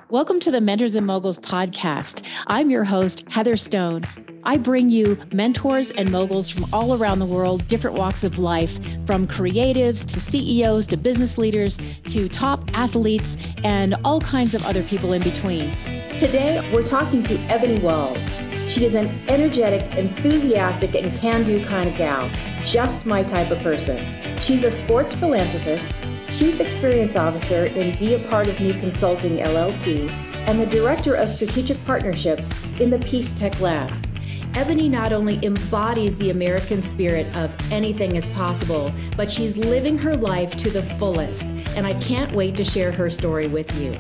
Welcome to the Mentors and Moguls podcast. I'm your host, Heather Stone. I bring you mentors and moguls from all around the world, different walks of life, from creatives to CEOs to business leaders to top athletes and all kinds of other people in between. Today, we're talking to Ebony Walls. She is an energetic, enthusiastic, and can-do kind of gal, just my type of person. She's a sports philanthropist, Chief Experience Officer in Be a Part of Me Consulting, LLC, and the Director of Strategic Partnerships in the Peace Tech Lab. Ebony not only embodies the American spirit of anything is possible, but she's living her life to the fullest, and I can't wait to share her story with you.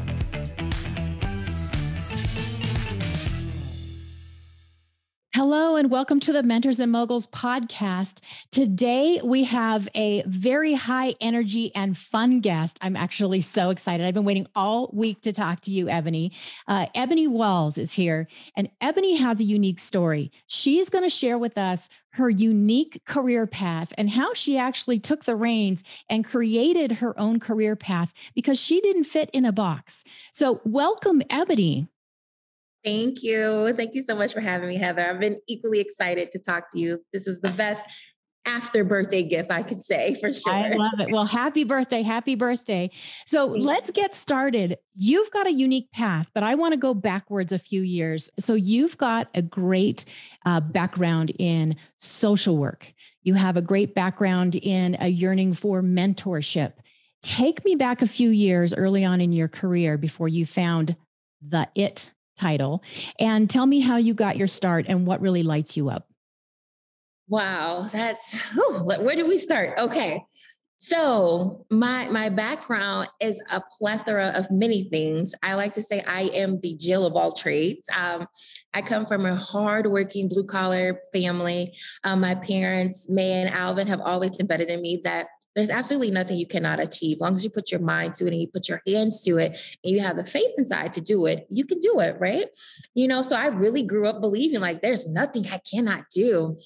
Hello and welcome to the Mentors and Moguls podcast. Today we have a very high energy and fun guest. I'm actually so excited. I've been waiting all week to talk to you, Ebony. Ebony Walls is here, and Ebony has a unique story. She's going to share with us her unique career path and how she actually took the reins and created her own career path because she didn't fit in a box. So welcome, Ebony. Thank you. Thank you so much for having me, Heather. I've been equally excited to talk to you. This is the best after birthday gift I could say, for sure. I love it. Well, happy birthday. Happy birthday. So let's get started. You've got a unique path, but I want to go backwards a few years. So you've got a great background in social work. You have a great background in a yearning for mentorship. Take me back a few years early on in your career before you found the IT title, and tell me how you got your start and what really lights you up. Wow, where do we start? Okay. So my background is a plethora of many things. I like to say I am the Jill of all trades. I come from a hardworking blue collar family. My parents, May and Alvin, have always embedded in me that there's absolutely nothing you cannot achieve. As long as you put your mind to it and you put your hands to it and you have the faith inside to do it, you can do it, right? So I really grew up believing like there's nothing I cannot do.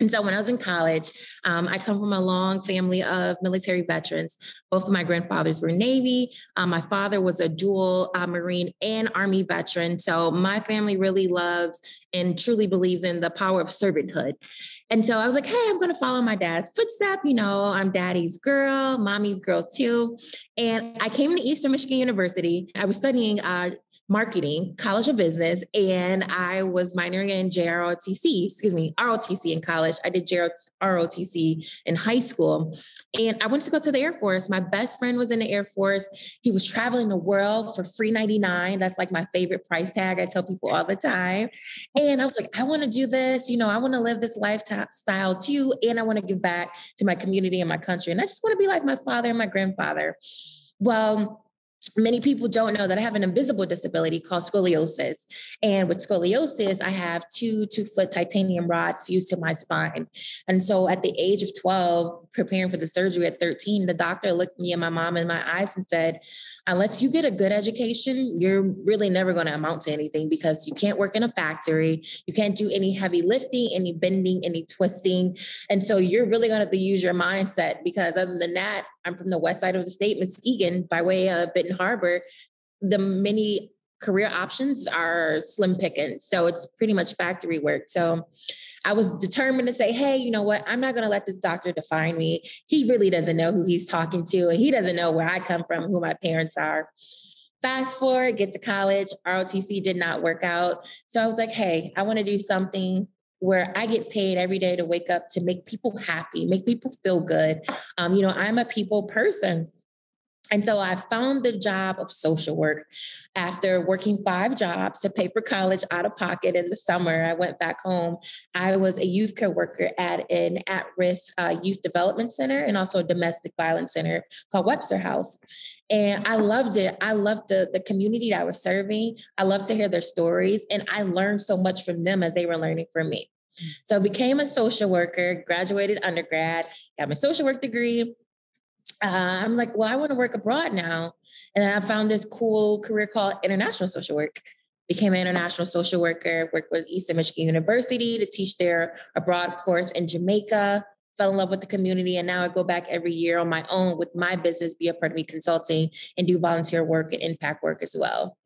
And so when I was in college, I come from a long family of military veterans. Both of my grandfathers were Navy. My father was a dual Marine and Army veteran. So my family really loves and truly believes in the power of servanthood. And so I was like, hey, I'm going to follow my dad's footsteps. I'm daddy's girl, mommy's girl too. And I came to Eastern Michigan University. I was studying marketing, College of Business, and I was minoring in ROTC in college. I did ROTC in high school. And I wanted to go to the Air Force. My best friend was in the Air Force. He was traveling the world for free 99. That's like my favorite price tag. I tell people all the time. And I was like, I want to do this. I want to live this lifestyle too. And I want to give back to my community and my country. And I just want to be like my father and my grandfather. Well, many people don't know that I have an invisible disability called scoliosis. And with scoliosis, I have two 2-foot titanium rods fused to my spine. And so at the age of 12, preparing for the surgery at 13, the doctor looked me and my mom in my eyes and said, unless you get a good education, you're really never going to amount to anything because you can't work in a factory. You can't do any heavy lifting, any bending, any twisting. And so you're really going to have to use your mindset because other than that, I'm from the west side of the state, Muskegon, by way of Benton Harbor. The many career options are slim pickings. So it's pretty much factory work. So I was determined to say, hey, you know what? I'm not going to let this doctor define me. He really doesn't know who he's talking to, and he doesn't know where I come from, who my parents are. Fast forward, get to college, ROTC did not work out. So I was like, hey, I want to do something where I get paid every day to wake up to make people happy, make people feel good. I'm a people person. And so I found the job of social work. After working 5 jobs to pay for college out of pocket in the summer, I went back home. I was a youth care worker at an at-risk youth development center and also a domestic violence center called Webster House. And I loved it. I loved the community that I was serving. I loved to hear their stories. And I learned so much from them as they were learning from me. So I became a social worker, graduated undergrad, got my social work degree. I'm like, well, I want to work abroad now. And then I found this cool career called international social work. Became an international social worker, worked with Eastern Michigan University to teach their abroad course in Jamaica, fell in love with the community. And now I go back every year on my own with my business, Be a Part of Me Consulting, and do volunteer work and impact work as well.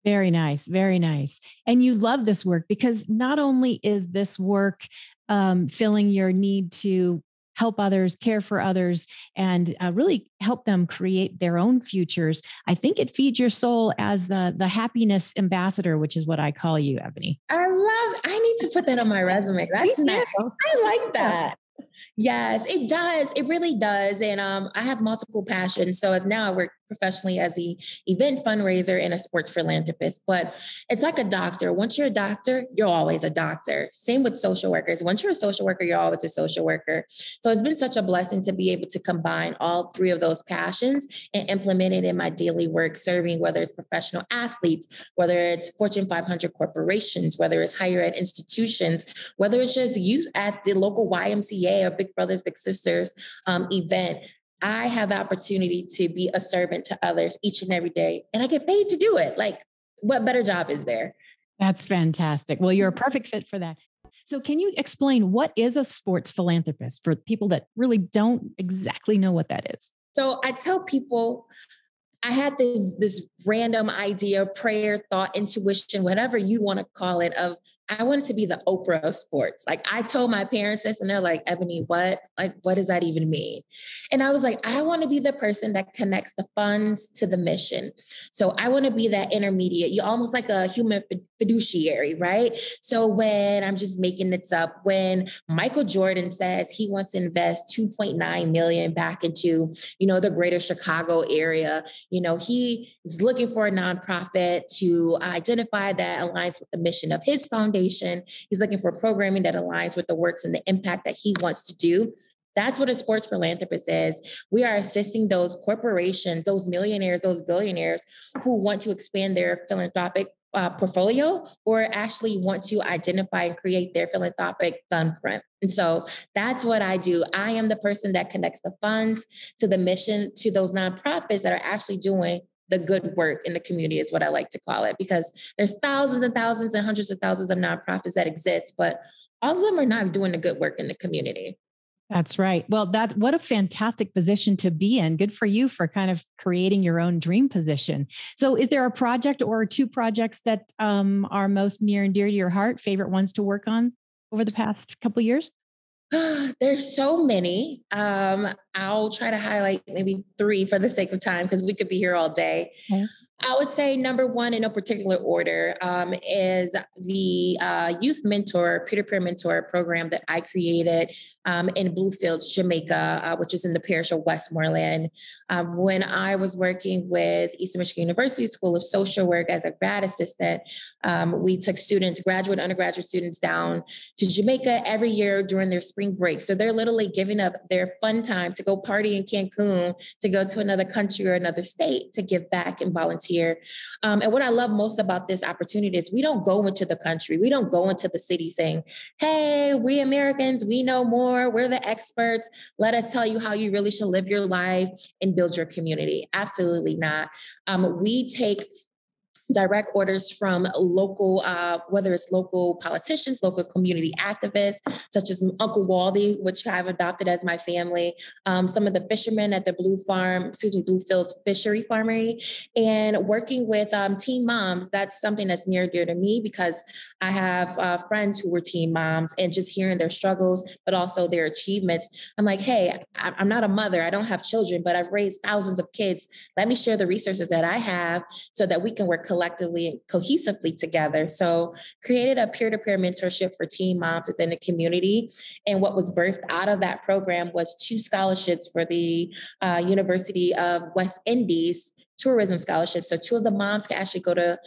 Very nice. Very nice. And you love this work because not only is this work filling your need to help others, care for others, and really help them create their own futures, I think it feeds your soul as the happiness ambassador, which is what I call you, Ebony. I need to put that on my resume. That's nice. I like that. Yes, it does. It really does. And I have multiple passions. So as now I work professionally as the event fundraiser and a sports philanthropist. But it's like a doctor. Once you're a doctor, you're always a doctor. Same with social workers. Once you're a social worker, you're always a social worker. So it's been such a blessing to be able to combine all three of those passions and implement it in my daily work, serving whether it's professional athletes, whether it's Fortune 500 corporations, whether it's higher ed institutions, whether it's just youth at the local YMCA or Big Brothers, Big Sisters event. I have the opportunity to be a servant to others each and every day, and I get paid to do it. Like, what better job is there? That's fantastic. Well, you're a perfect fit for that. So can you explain what is a sports philanthropist for people that really don't exactly know what that is? So I tell people, I had this random idea, prayer, thought, intuition, whatever you want to call it, of I wanted to be the Oprah of sports. Like, I told my parents this and they're like, Ebony, what? Like, what does that even mean? And I was like, I want to be the person that connects the funds to the mission. So I want to be that intermediate. You're almost like a human fiduciary, right? So when I'm just making this up, when Michael Jordan says he wants to invest 2.9 million back into, the greater Chicago area, he is looking for a nonprofit to identify that aligns with the mission of his foundation. He's looking for programming that aligns with the works and the impact that he wants to do. That's what a sports philanthropist is. We are assisting those corporations, those millionaires, those billionaires who want to expand their philanthropic portfolio or actually want to identify and create their philanthropic thumbprint. And so that's what I do. I am the person that connects the funds to the mission, to those nonprofits that are actually doing the good work in the community, is what I like to call it, because there's thousands and thousands and hundreds of thousands of nonprofits that exist, but all of them are not doing the good work in the community. That's right. Well, what a fantastic position to be in. Good for you for kind of creating your own dream position. So is there a project or two projects that are most near and dear to your heart, favorite ones to work on over the past couple of years? There's so many. I'll try to highlight maybe three for the sake of time, because we could be here all day. Okay. I would say number one, in no particular order, is the youth mentor, peer-to-peer mentor program that I created in Bluefields, Jamaica, which is in the parish of Westmoreland. When I was working with Eastern Michigan University School of Social Work as a grad assistant, we took students, graduate, undergraduate students, down to Jamaica every year during their spring break. So they're literally giving up their fun time to go party in Cancun, to go to another country or another state to give back and volunteer. And what I love most about this opportunity is we don't go into the country. We don't go into the city saying, hey, we Americans, we know more. We're the experts. Let us tell you how you really should live your life and build your community. Absolutely not. We take direct orders from local, whether it's local politicians, local community activists, such as Uncle Waldy, which I've adopted as my family, some of the fishermen at the Bluefields Fishery Farmery, and working with teen moms. That's something that's near and dear to me, because I have friends who were teen moms, and just hearing their struggles, but also their achievements. I'm like, hey, I'm not a mother. I don't have children, but I've raised thousands of kids. Let me share the resources that I have so that we can work collectively and cohesively together. So created a peer-to-peer mentorship for teen moms within the community. And what was birthed out of that program was 2 scholarships for the University of West Indies tourism scholarships. So 2 of the moms can actually go to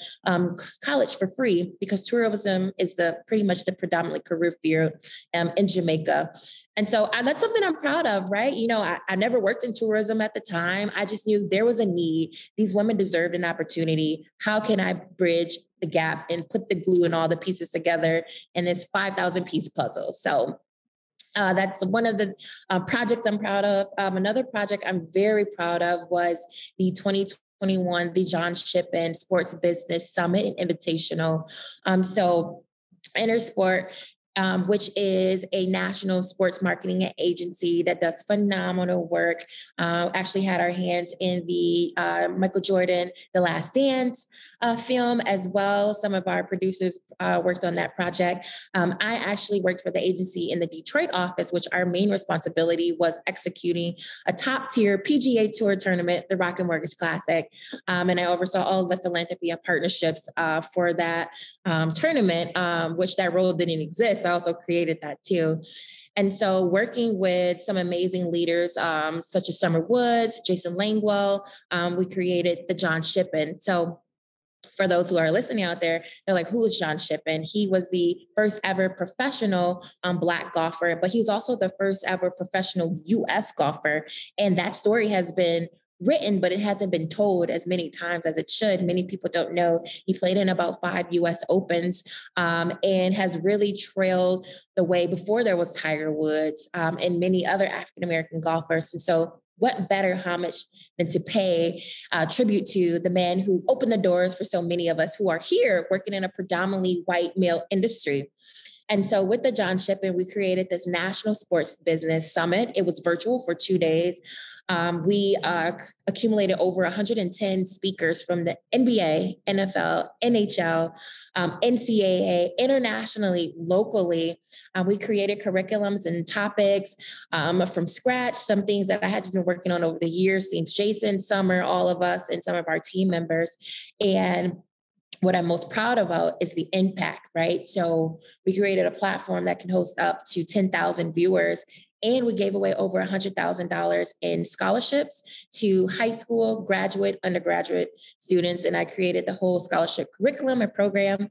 college for free, because tourism is pretty much the predominantly career field in Jamaica. And so that's something I'm proud of, right? I never worked in tourism at the time. I just knew there was a need. These women deserved an opportunity. How can I bridge the gap and put the glue and all the pieces together in this 5,000 piece puzzle? So that's one of the projects I'm proud of. Another project I'm very proud of was the 2021, the John Shippen Sports Business Summit and Invitational. So Intersport which is a national sports marketing agency that does phenomenal work. Actually had our hands in the Michael Jordan, The Last Dance film as well. Some of our producers worked on that project. I actually worked for the agency in the Detroit office, which our main responsibility was executing a top tier PGA Tour tournament, the Rocket Mortgage Classic. And I oversaw all of the philanthropy and partnerships for that tournament, which that role didn't exist. I also created that too. And so working with some amazing leaders, such as Summer Woods, Jason Langwell, we created the John Shippen. So for those who are listening out there, they're like, who is John Shippen? He was the first ever professional Black golfer, but he was also the first ever professional U.S. golfer. And that story has been written, but it hasn't been told as many times as it should. Many people don't know he played in about 5 U.S. Opens and has really trailed the way before there was Tiger Woods and many other African-American golfers. And so what better homage than to pay tribute to the man who opened the doors for so many of us who are here working in a predominantly white male industry. And so with the John Shippen, we created this National Sports Business Summit. It was virtual for 2 days. We accumulated over 110 speakers from the NBA, NFL, NHL, NCAA, internationally, locally. We created curriculums and topics from scratch, some things that I had just been working on over the years, since Jason, Summer, all of us, and some of our team members. And what I'm most proud about is the impact, right? So we created a platform that can host up to 10,000 viewers. And we gave away over $100,000 in scholarships to high school, graduate, undergraduate students. And I created the whole scholarship curriculum and program.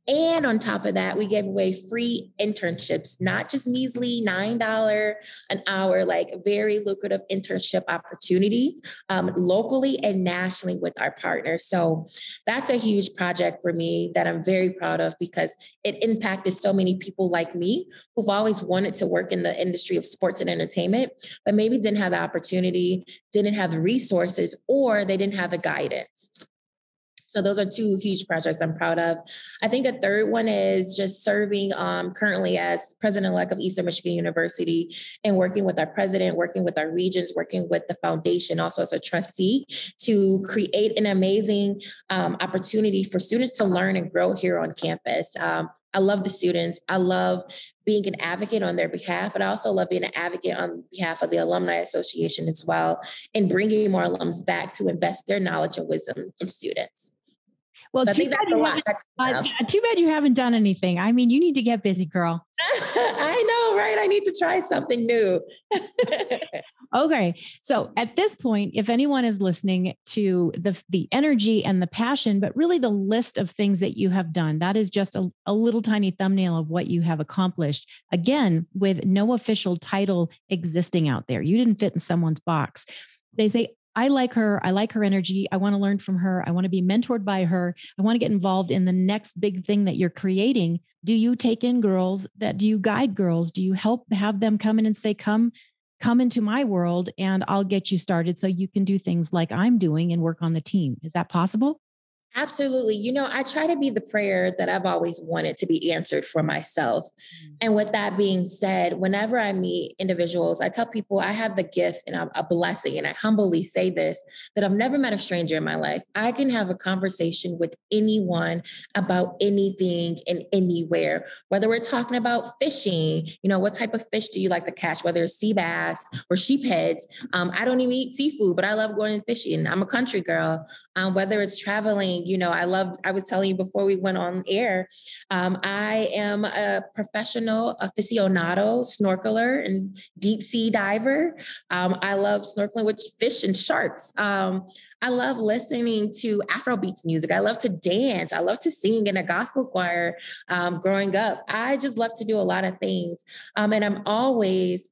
And on top of that, we gave away free internships, not just measly $9 an hour, like very lucrative internship opportunities locally and nationally with our partners. So that's a huge project for me that I'm very proud of because it impacted so many people like me who've always wanted to work in the industry of sports and entertainment, but maybe didn't have the opportunity, didn't have the resources, or they didn't have the guidance. So those are 2 huge projects I'm proud of. I think a third one is just serving currently as president-elect of Eastern Michigan University and working with our president, working with our regions, working with the foundation, also as a trustee to create an amazing opportunity for students to learn and grow here on campus. I love the students. I love being an advocate on their behalf, but I also love being an advocate on behalf of the Alumni Association as well, and bringing more alums back to invest their knowledge and wisdom in students. Well, so too bad you haven't done anything. I mean, you need to get busy, girl. I know, right? I need to try something new. Okay. So at this point, if anyone is listening to the energy and the passion, but really the list of things that you have done, that is just a little tiny thumbnail of what you have accomplished. Again, with no official title existing out there. You didn't fit in someone's box. They say, I like her. I like her energy. I want to learn from her. I want to be mentored by her. I want to get involved in the next big thing that you're creating. Do you take in girls? Do you guide girls? Do you help have them come in and say, come into my world and I'll get you started so you can do things like I'm doing and work on the team? Is that possible? Absolutely. You know, I try to be the prayer that I've always wanted to be answered for myself. And with that being said, whenever I meet individuals, I tell people I have the gift and I'm a blessing. And I humbly say this, that I've never met a stranger in my life. I can have a conversation with anyone about anything and anywhere, whether we're talking about fishing, you know, what type of fish do you like to catch, whether it's sea bass or sheepheads. I don't even eat seafood, but I love going fishing. I'm a country girl. Whether it's traveling, you know, I was telling you before we went on air, I am a professional aficionado, snorkeler and deep sea diver. I love snorkeling with fish and sharks. I love listening to Afrobeats music. I love to dance. I love to sing in a gospel choir growing up. I just love to do a lot of things. And I'm always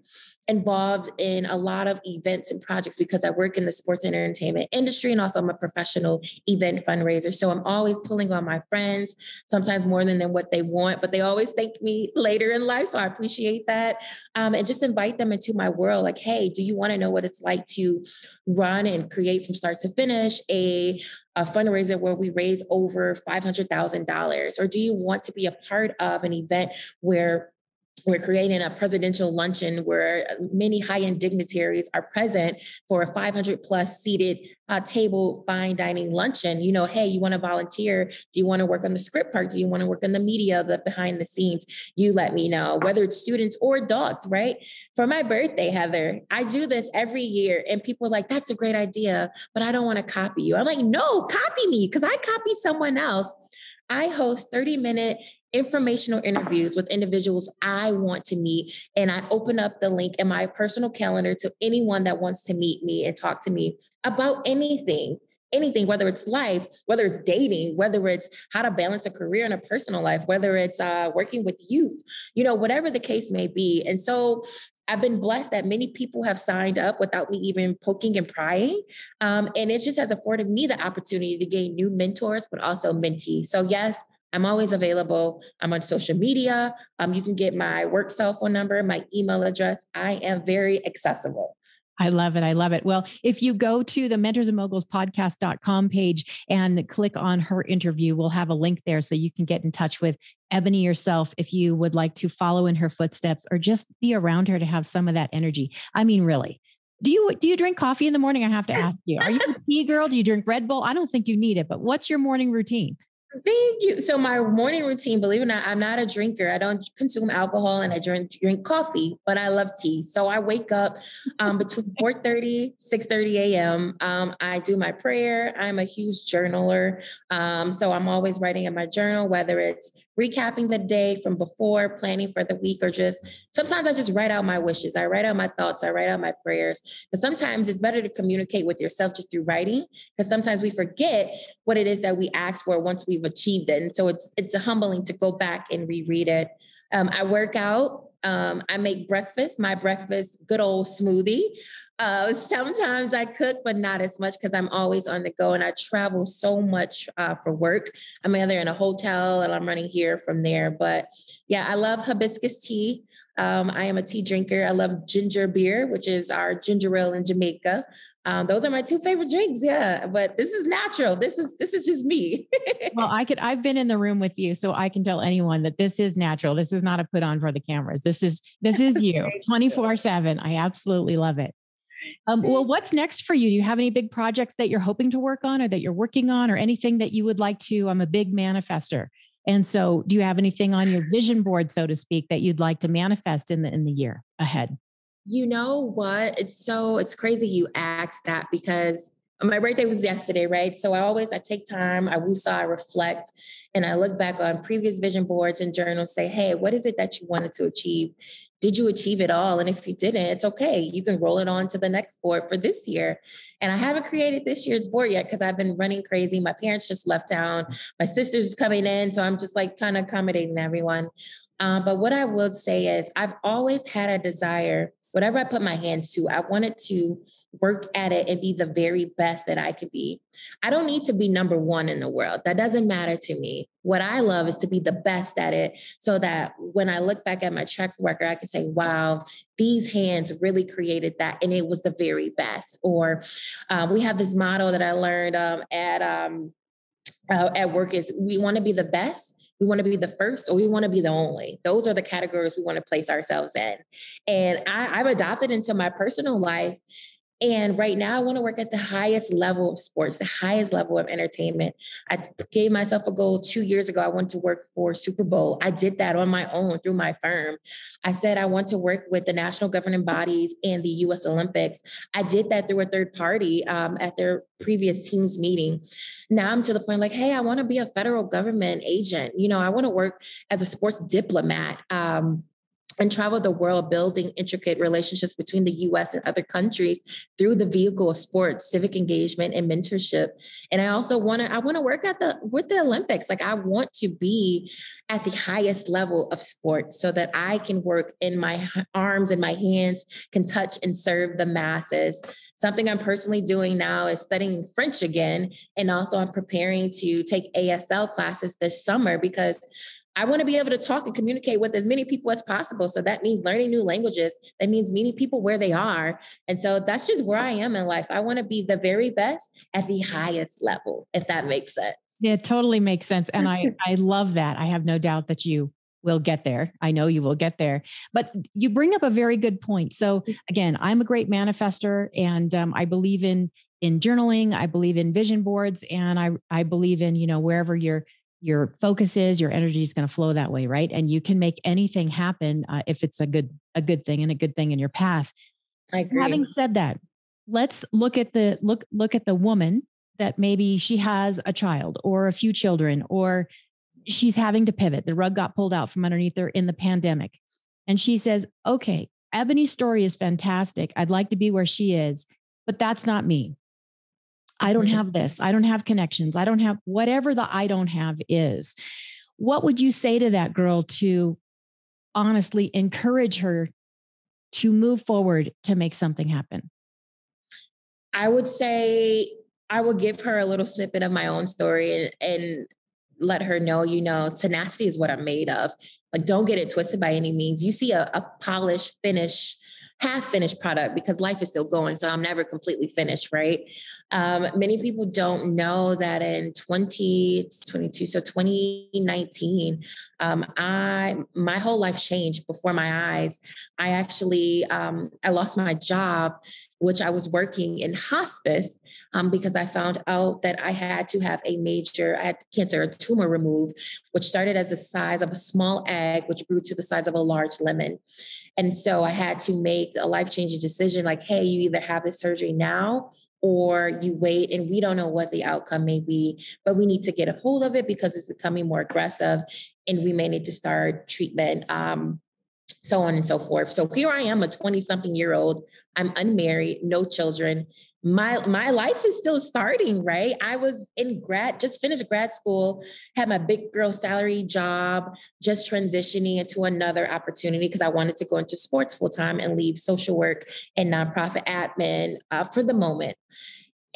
involved in a lot of events and projects because I work in the sports and entertainment industry, and also I'm a professional event fundraiser. So I'm always pulling on my friends, sometimes more than what they want, but they always thank me later in life. So I appreciate that. And just invite them into my world. Like, hey, do you want to know what it's like to run and create from start to finish a fundraiser where we raise over $500,000? Or do you want to be a part of an event where we're creating a presidential luncheon where many high-end dignitaries are present for a 500 plus seated table fine dining luncheon. Hey, you want to volunteer? Do you want to work on the script part? Do you want to work on the media, the behind the scenes? You let me know, whether it's students or adults, right? For my birthday, Heather, I do this every year and people are like, that's a great idea, but I don't want to copy you. I'm like, no, copy me, because I copy someone else. I host 30-minute informational interviews with individuals I want to meet. And I open up the link in my personal calendar to anyone that wants to meet me and talk to me about anything, whether it's life, whether it's dating, whether it's how to balance a career and a personal life, whether it's working with youth, whatever the case may be. And so I've been blessed that many people have signed up without me even poking and prying. And it just has afforded me the opportunity to gain new mentors, but also mentees. So yes, I'm always available. I'm on social media. You can get my work cell phone number, my email address. I am very accessible. I love it. I love it. Well, if you go to the mentorsandmogulspodcast.com page and click on her interview, we'll have a link there so you can get in touch with Ebony yourself if you would like to follow in her footsteps or just be around her to have some of that energy. I mean, really. Do you drink coffee in the morning? I have to ask you. Are you a tea girl? Do you drink Red Bull? I don't think you need it, but what's your morning routine? Thank you. So my morning routine, believe it or not, I'm not a drinker. I don't consume alcohol and I drink coffee, but I love tea. So I wake up between 4:30, 6:30 a.m. I do my prayer. I'm a huge journaler. So I'm always writing in my journal, whether it's recapping the day from before, planning for the week, or sometimes I just write out my wishes. I write out my thoughts. I write out my prayers. But sometimes it's better to communicate with yourself just through writing, because sometimes we forget what it is that we asked for once we've achieved it. And so it's humbling to go back and reread it. I work out. I make breakfast, my breakfast, good old smoothie. Sometimes I cook, but not as much because I'm always on the go and I travel so much for work. I'm either in a hotel and I'm running here from there. But yeah, I love hibiscus tea. I am a tea drinker. I love ginger beer, which is our ginger ale in Jamaica. Those are my two favorite drinks. Yeah, but this is natural. This is just me. Well, I've been in the room with you, so I can tell anyone that this is natural. This is not a put on for the cameras. This is you 24/7. I absolutely love it. Well, what's next for you? Do you have any big projects that you're hoping to work on or that you're working on or anything that you would like to? I'm a big manifester. And so do you have anything on your vision board, so to speak, that you'd like to manifest in the year ahead? You know what? It's crazy you asked that because my birthday was yesterday, right? So I take time, I woosah, I reflect, and I look back on previous vision boards and journals, say, hey, what is it that you wanted to achieve? Did you achieve it all? And if you didn't, it's okay. You can roll it on to the next board for this year. And I haven't created this year's board yet because I've been running crazy. My parents just left town. My sister's coming in. So I'm just like kind of accommodating everyone. But what I would say is I've always had a desire, whatever I put my hands to, I wanted to work at it and be the very best that I could be. I don't need to be number one in the world. That doesn't matter to me. What I love is to be the best at it so that when I look back at my track record, I can say, wow, these hands really created that. And it was the very best. Or we have this motto that I learned at work is we want to be the best. We want to be the first, or we want to be the only. Those are the categories we want to place ourselves in. And I've adopted into my personal life. And right now I want to work at the highest level of sports, the highest level of entertainment. I gave myself a goal 2 years ago. I wanted to work for Super Bowl. I did that on my own through my firm. I said I want to work with the national governing bodies and the U.S. Olympics. I did that through a third party at their previous team's meeting. Now I'm to the point like, hey, I want to be a federal government agent. I want to work as a sports diplomat. And travel the world building intricate relationships between the U.S. and other countries through the vehicle of sports, civic engagement, and mentorship. And I also want to work with the Olympics. Like I want to be at the highest level of sports so that I can work in my arms and my hands can touch and serve the masses. Something I'm personally doing now is studying French again. And also I'm preparing to take ASL classes this summer because I want to be able to talk and communicate with as many people as possible. So that means learning new languages. That means meeting people where they are. And so that's just where I am in life. I want to be the very best at the highest level, if that makes sense. Yeah, it totally makes sense. And I love that. I have no doubt that you We'll get there. I know you will get there. But you bring up a very good point. So again, I'm a great manifester, and I believe in journaling. I believe in vision boards, and I believe in, wherever your focus is, your energy is going to flow that way, right? And you can make anything happen if it's a good thing and a good thing in your path. I agree. Having said that, let's look at the woman that maybe she has a child or a few children, or she's having to pivot. The rug got pulled out from underneath her in the pandemic. And she says, okay, Ebony's story is fantastic. I'd like to be where she is, but that's not me. I don't have this. I don't have connections. I don't have whatever the I don't have is. What would you say to that girl to honestly encourage her to move forward to make something happen? I would say I would give her a little snippet of my own story and let her know, tenacity is what I'm made of. Like, don't get it twisted by any means. You see a polished, finished, half-finished product because life is still going. So I'm never completely finished, right? Many people don't know that in 2019, my whole life changed before my eyes. I actually, I lost my job, which I was working in hospice, because I found out that I had to have I had cancer, a tumor removed, which started as the size of a small egg, which grew to the size of a large lemon. And so I had to make a life-changing decision, like, hey, you either have this surgery now or you wait, and we don't know what the outcome may be, but we need to get a hold of it because it's becoming more aggressive and we may need to start treatment. So on and so forth. So here I am, a 20-something-year-old. I'm unmarried, no children. My life is still starting, right? I was just finished grad school, had my big girl salary job, just transitioning into another opportunity because I wanted to go into sports full time and leave social work and nonprofit admin for the moment.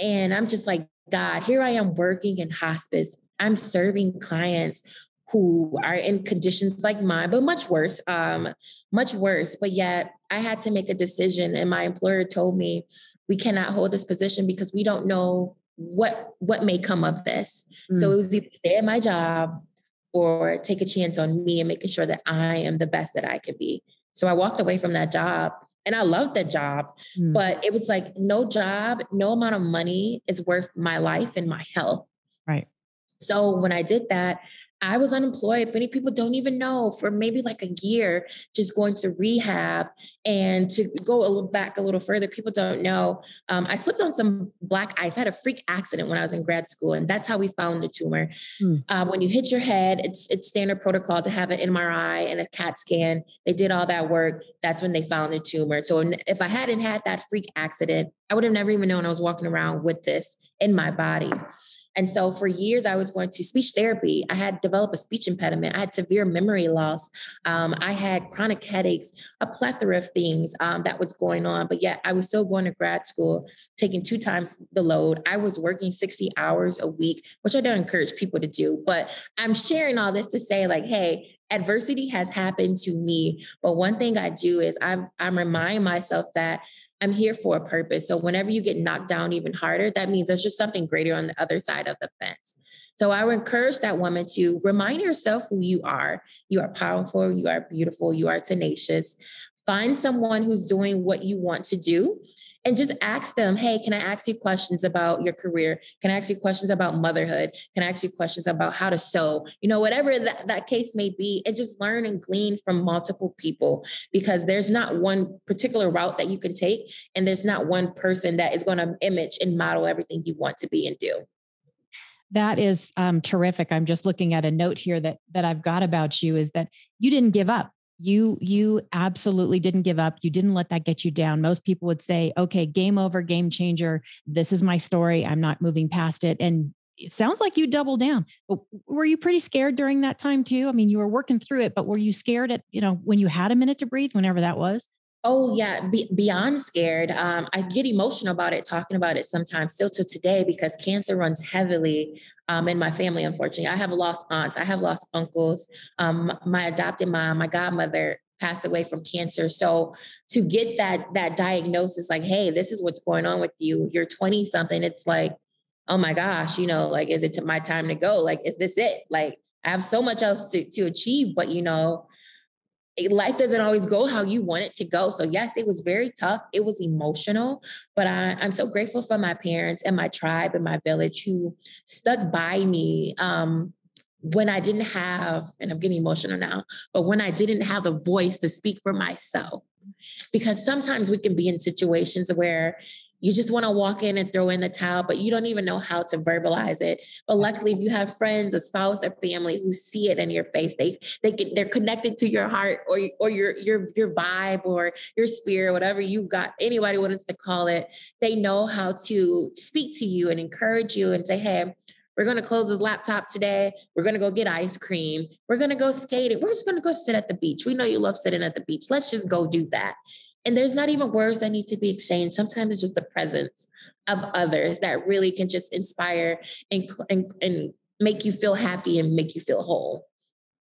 And I'm just like, God, here I am working in hospice. I'm serving clients who are in conditions like mine, but much worse. But yet I had to make a decision, and my employer told me, we cannot hold this position because we don't know what may come of this. So it was either stay at my job or take a chance on me and making sure that I am the best that I could be. So I walked away from that job, and I loved that job, but it was like no job, no amount of money is worth my life and my health. Right. So when I did that, I was unemployed. Many people don't even know, for maybe like a year, just going to rehab. And to go back a little further, people don't know. I slipped on some black ice. I had a freak accident when I was in grad school, and that's how we found the tumor. When you hit your head, it's standard protocol to have an MRI and a CAT scan. They did all that work. That's when they found the tumor. So if I hadn't had that freak accident, I would have never even known I was walking around with this in my body. And so for years, I was going to speech therapy. I had developed a speech impediment. I had severe memory loss. I had chronic headaches, a plethora of things that was going on. But yet I was still going to grad school, taking 2 times the load. I was working 60 hours a week, which I don't encourage people to do. But I'm sharing all this to say, like, hey, adversity has happened to me. But one thing I do is I'm reminding myself that I'm here for a purpose. So whenever you get knocked down even harder, that means there's just something greater on the other side of the fence. So I would encourage that woman to remind yourself who you are. You are powerful, you are beautiful, you are tenacious. Find someone who's doing what you want to do, and just ask them, hey, can I ask you questions about your career? Can I ask you questions about motherhood? Can I ask you questions about how to sew? Whatever that case may be, and just learn and glean from multiple people, because there's not one particular route that you can take. And there's not one person that is going to image and model everything you want to be and do. That is terrific. I'm just looking at a note here that I've got about you, is that you didn't give up. You absolutely didn't give up. You didn't let that get you down. Most people would say, okay, game over, game changer. This is my story. I'm not moving past it. And it sounds like you doubled down. But were you pretty scared during that time too? I mean, you were working through it, but were you scared at, when you had a minute to breathe, whenever that was? Oh yeah, beyond scared. I get emotional about it, talking about it sometimes still to today, because cancer runs heavily in my family. Unfortunately, I have lost aunts. I have lost uncles. My adopted mom, my godmother, passed away from cancer. So to get that diagnosis, like, hey, this is what's going on with you. You're 20 something. It's like, oh my gosh, like, is it my time to go? Like, is this it? Like, I have so much else to achieve, but life doesn't always go how you want it to go. So yes, it was very tough. It was emotional, but I'm so grateful for my parents and my tribe and my village who stuck by me when I didn't have, and I'm getting emotional now, but when I didn't have a voice to speak for myself. Because sometimes we can be in situations where you just want to walk in and throw in the towel, but you don't even know how to verbalize it. But luckily, if you have friends, a spouse, or family who see it in your face, they're connected to your heart or your vibe or your spirit, whatever you got. Anybody wants to call it, they know how to speak to you and encourage you and say, "Hey, we're going to close this laptop today. We're going to go get ice cream. We're going to go skating. We're just going to go sit at the beach. We know you love sitting at the beach. Let's just go do that." And there's not even words that need to be exchanged. Sometimes it's just the presence of others that really can just inspire and make you feel happy and make you feel whole.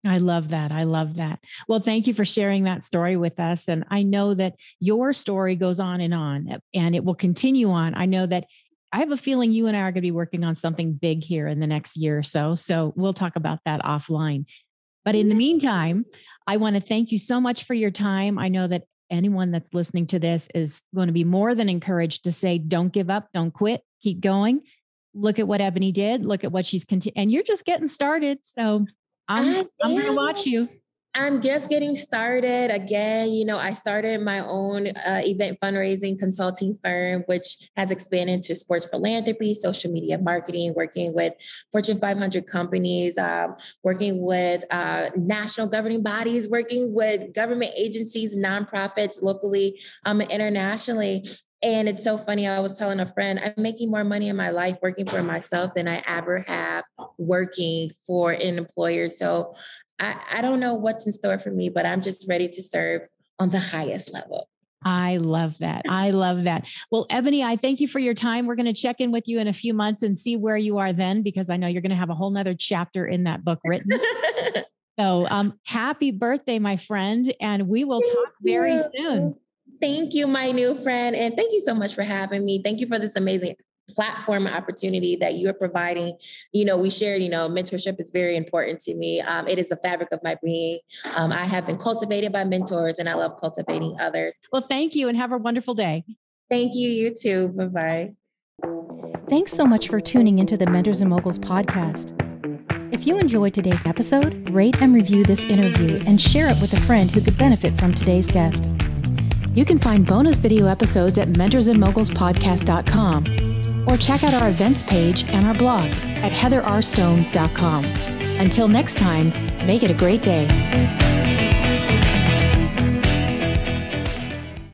I love that. I love that. Well, thank you for sharing that story with us. And I know that your story goes on, and it will continue on. I know that I have a feeling you and I are going to be working on something big here in the next year or so. So we'll talk about that offline. But in the meantime, I want to thank you so much for your time. I know that anyone that's listening to this is going to be more than encouraged to say, don't give up, don't quit, keep going. Look at what Ebony did. Look at what she's and you're just getting started. So I'm going to watch you. I'm just getting started. Again, I started my own event fundraising consulting firm, which has expanded to sports philanthropy, social media marketing, working with Fortune 500 companies, working with national governing bodies, working with government agencies, nonprofits, locally and internationally. And it's so funny. I was telling a friend, I'm making more money in my life working for myself than I ever have working for an employer. So I don't know what's in store for me, but I'm just ready to serve on the highest level. I love that. I love that. Well, Ebony, I thank you for your time. We're going to check in with you in a few months and see where you are then, because I know you're going to have a whole nother chapter in that book written. So happy birthday, my friend. And we will talk very soon. Thank you, my new friend. And thank you so much for having me. Thank you for this amazing platform opportunity that you're providing. We shared, mentorship is very important to me. It is the fabric of my being. I have been cultivated by mentors, and I love cultivating others. Well, thank you and have a wonderful day. Thank you. You too. Bye-bye. Thanks so much for tuning into the Mentors and Moguls podcast. If you enjoyed today's episode, rate and review this interview and share it with a friend who could benefit from today's guest. You can find bonus video episodes at mentorsandmogulspodcast.com or check out our events page and our blog at heatherrstone.com. Until next time, make it a great day.